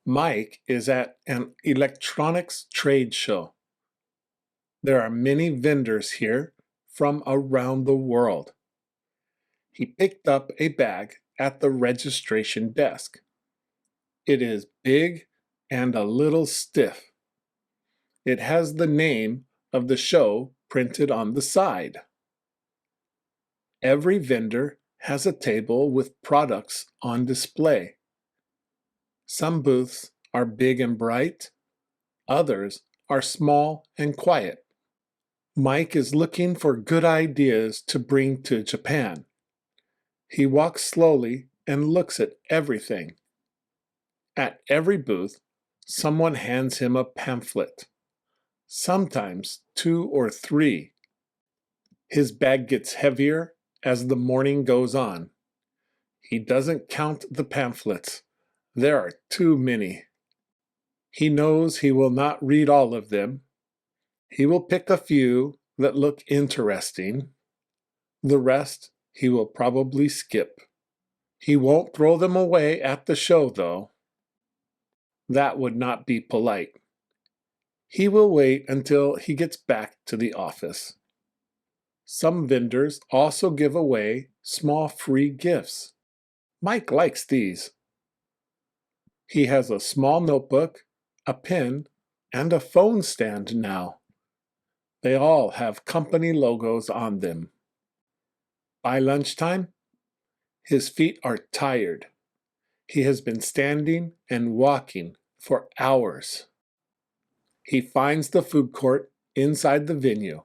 Mike is at an electronics trade show. There are many vendors here from around the world. He picked up a bag at the registration desk. It is big and a little stiff. It has the name of the show printed on the side. Every vendor has a table with products on display. Some booths are big and bright, others are small and quiet. Mike is looking for good ideas to bring to Japan. He walks slowly and looks at everything. At every booth, someone hands him a pamphlet, sometimes 2 or 3. His bag gets heavier as the morning goes on. He doesn't count the pamphlets. There are too many. He knows he will not read all of them. He will pick a few that look interesting. The rest he will probably skip. He won't throw them away at the show, though. That would not be polite. He will wait until he gets back to the office. Some vendors also give away small free gifts. Mike likes these. He has a small notebook, a pen, and a phone stand now. They all have company logos on them. By lunchtime, his feet are tired. He has been standing and walking for hours. He finds the food court inside the venue.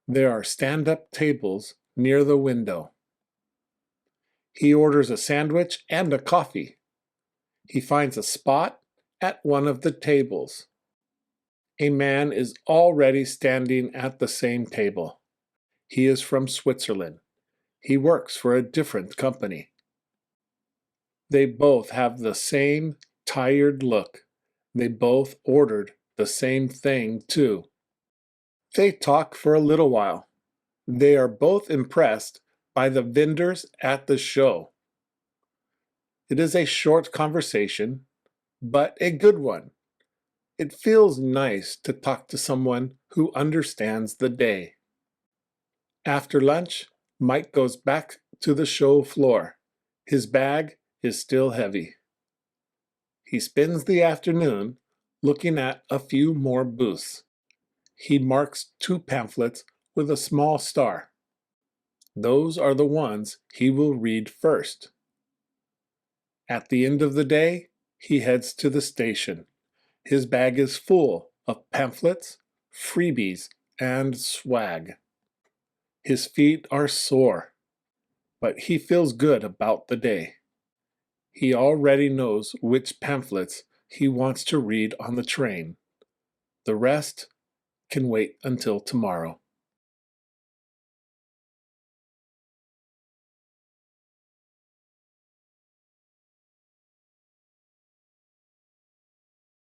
There are stand-up tables near the window. He orders a sandwich and a coffee. He finds a spot at one of the tables. A man is already standing at the same table. He is from Switzerland. He works for a different company. They both have the same tired look. They both ordered the same thing, too. They talk for a little while. They are both impressed by the vendors at the show. It is a short conversation, but a good one. It feels nice to talk to someone who understands the day. After lunch, Mike goes back to the show floor. His bag is still heavy. He spends the afternoon looking at a few more booths. He marks 2 pamphlets with a small star. Those are the ones he will read first. At the end of the day, he heads to the station. His bag is full of pamphlets, freebies, and swag. His feet are sore, but he feels good about the day. He already knows which pamphlets he wants to read on the train. The rest can wait until tomorrow.